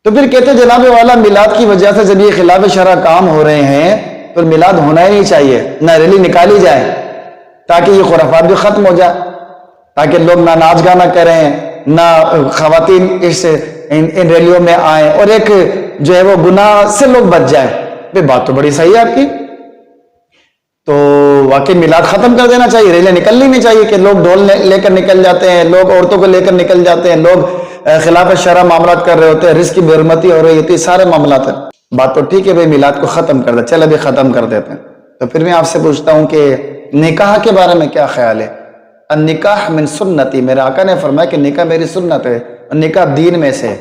تو پھر کہتے جناب والا میلاد کی وجہ سے جب یہ خلاف شرع کام ہو رہے ہیں تو میلاد ہونا ہی نہیں چاہیے، نہ ریلی نکالی جائے تاکہ یہ خرافات بھی ختم ہو جائے، تاکہ لوگ نہ ناچ گانا کریں، نہ خواتین ان ریلیوں میں آئیں، اور ایک جو ہے وہ گناہ سے لوگ بچ جائیں۔ یہ بات تو بڑی صحیح ہے آپ کی، تو واقعی میلاد ختم کر دینا چاہیے، ریلیں نکلنی نہیں چاہیے کہ لوگ ڈھول لے کر نکل جاتے ہیں، لوگ عورتوں کو لے کر نکل جاتے ہیں، لوگ خلاف شرع معاملات کر رہے ہوتے ہیں، رزق کی بے حرمتی ہو رہی ہوتی ہے، سارے معاملات ہیں۔ بات تو ٹھیک ہے بھائی میلاد کو ختم کر دے، چل ابھی ختم کر دیتے ہیں۔ تو پھر میں آپ سے پوچھتا ہوں کہ نکاح کے بارے میں کیا خیال ہے؟ النکاح من سنتی، میرے آقا نے فرمایا کہ نکاح میری سنت ہے، نکاح دین میں سے۔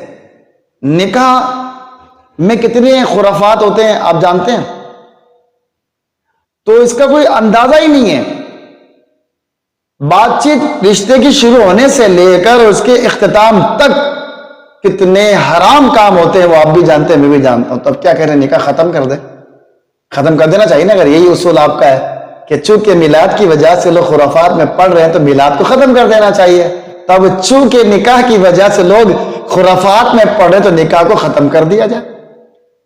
نکاح میں کتنے خرافات ہوتے ہیں آپ جانتے ہیں، تو اس کا کوئی اندازہ ہی نہیں ہے۔ بات چیت رشتے کی شروع ہونے سے لے کر اس کے اختتام تک کتنے حرام کام ہوتے ہیں، وہ آپ بھی جانتے ہیں، میں بھی جانتا ہوں۔ تو اب کیا کہہ رہے ہیں، نکاح ختم کر دے؟ ختم کر دینا چاہیے نا، اگر یہی اصول آپ کا ہے کہ چونکہ میلاد کی وجہ سے لوگ خرافات میں پڑ رہے ہیں تو میلاد کو ختم کر دینا چاہیے۔ تو اب چونکہ نکاح کی وجہ سے لوگ خرافات میں پڑ رہے تو نکاح کو ختم کر دیا جائے۔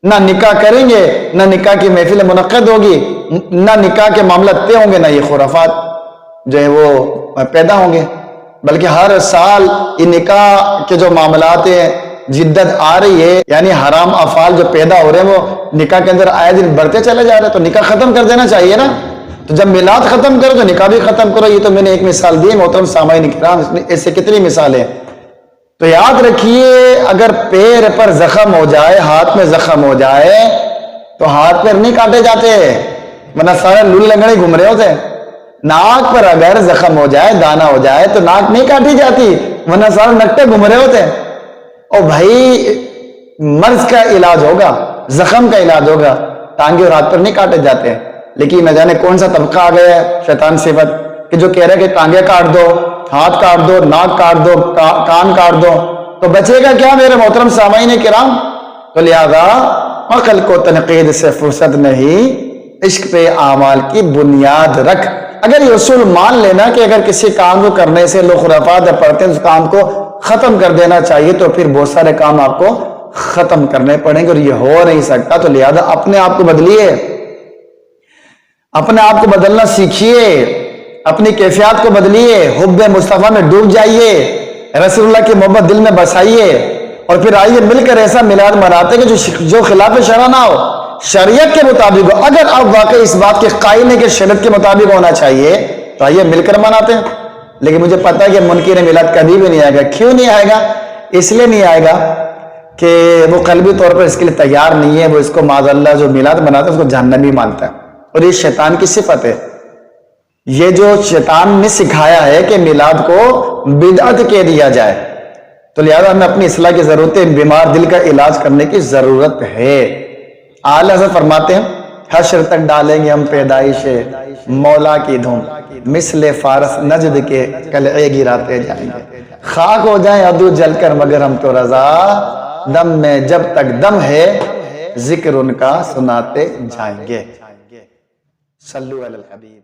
نہ نکاح کریں گے، نہ نکاح کی محفل منعقد ہوگی، نہ نکاح کے معاملات طے ہوں گے، نہ یہ خرافات جو ہے وہ پیدا ہوں گے، بلکہ ہر سال یہ نکاح کے جو معاملات ہیں جدت آ رہی ہے، یعنی حرام افعال جو پیدا ہو رہے ہیں وہ نکاح کے اندر آئے دن بڑھتے چلے جا رہے ہیں، تو نکاح ختم کر دینا چاہیے نا۔ تو جب میلاد ختم کرو تو نکاح بھی ختم کرو۔ یہ تو میں نے ایک مثال دی، محترم سامعین کرام، ایسے کتنی مثالیں۔ تو یاد رکھیے اگر پیر پر زخم ہو جائے، ہاتھ میں زخم ہو جائے تو ہاتھ پیر نہیں کاٹے جاتے، ورنہ سارے لول لنگڑے گھوم رہے ہوتے ہیں۔ ناک پر اگر زخم ہو جائے، دانا ہو جائے تو ناک نہیں کاٹی جاتی، ورنہ سارے نکٹے گھوم رہے ہوتے ہیں۔ اور بھائی مرض کا علاج ہوگا، زخم کا علاج ہوگا، ٹانگے اور ہاتھ پر نہیں کاٹے جاتے ہیں۔ لیکن نہ جانے کون سا طبقہ آ گیا ہے شیطان صفت کہ جو کہہ رہے کہ ٹانگے کاٹ دو، ہاتھ کاٹ دو، ناک کاٹ دو، کان کاٹ دو، تو بچے گا کیا میرے محترم سامعین کرام؟ تو لہذا عقل کو تنقید سے فرصت نہیں، عشق پہ اعمال کی بنیاد رکھ۔ اگر یہ اصول مان لینا کہ اگر کسی کام کو کرنے سے لوگ خرافات پڑھتے ہیں اس کام کو ختم کر دینا چاہیے، تو پھر بہت سارے کام آپ کو ختم کرنے پڑیں گے، اور یہ ہو نہیں سکتا۔ تو لہذا اپنے آپ کو بدلیے، اپنے آپ کو بدلنا سیکھیے، اپنی کیفیات کو بدلیے، حب مصطفیٰ میں ڈوب جائیے، رسول اللہ کی محبت دل میں بسائیے، اور پھر آئیے مل کر ایسا میلاد مناتے کہ جو خلاف شرع نہ ہو، شریعت کے مطابق ہو۔ اگر آپ واقعی اس بات کے قائل ہیں کہ شریعت کے مطابق ہونا چاہیے تو آئیے مل کر مناتے ہیں۔ لیکن مجھے پتا ہے کہ منکر میلاد کبھی بھی نہیں آئے گا۔ کیوں نہیں آئے گا؟ اس لیے نہیں آئے گا کہ وہ قلبی طور پر اس کے لیے تیار نہیں ہے، وہ اس کو معاذ اللہ جو میلاد مناتا ہے اس کو جہنمی مانتا ہے، اور یہ شیطان کی صفت ہے۔ یہ جو شیطان نے سکھایا ہے کہ میلاد کو بدعت کہہ دیا جائے، تو لہذا ہمیں اپنی اصلاح کی ضرورت ہے، بیمار دل کا علاج کرنے کی ضرورت ہے۔ اعلیٰ حضرت فرماتے ہیں حشر تک ڈالیں گے ہم پیدائش مولا کی دھوم، مثل فارس نجد کے قلعے گراتے جائیں گے، خاک ہو جائیں عدو جل کر مگر ہم تو رضا، دم میں جب تک دم ہے ذکر ان کا سناتے جائیں گے۔ صلو علی الحبیب۔